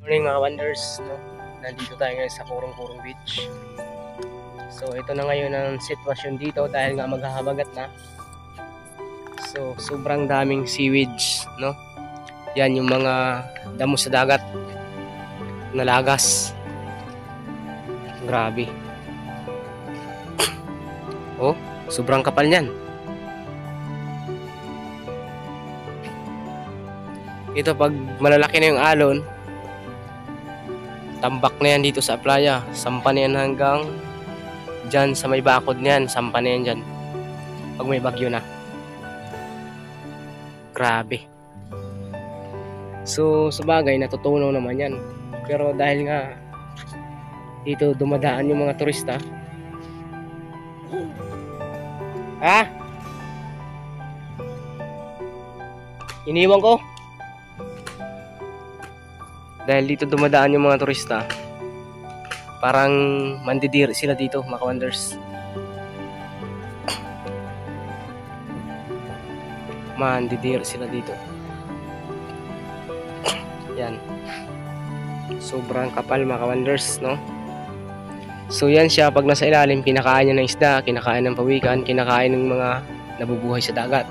Morning mga wonders, no? Nandito tayo ngayon sa Kurong-Kurong Beach. So ito na ngayon ang sitwasyon dito dahil nga maghahabagat na. So sobrang daming seaweeds, no? Yan yung mga damo sa dagat, nalagas. Grabe. Oh, sobrang kapal niyan. Ito pag malalaki na yung alon, tambak na yan dito sa playa. Sampa na yan hanggang dyan sa may bakod na yan. Sampa na yan dyan pag may bagyo na. Grabe. So sa bagay natutunaw naman yan, pero dahil nga dito dumadaan yung mga turista. Iniwan ko dahil dito dumadaan yung mga turista, parang mandidiri sila dito mga wonders. Mandidiri sila dito. Yan, sobrang kapal mga wonders, no? So yan siya, pag nasa ilalim kinakain niya ng isda, kinakain ng pawikan, kinakain ng mga nabubuhay sa dagat,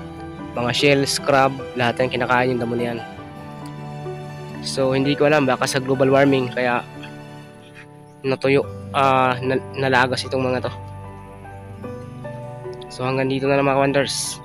mga shells, crab, lahat yan kinakain yung damo niyan. So hindi ko alam, baka sa global warming kaya natuyo, nalagas itong mga to. So hanggang dito na lang mga wonders.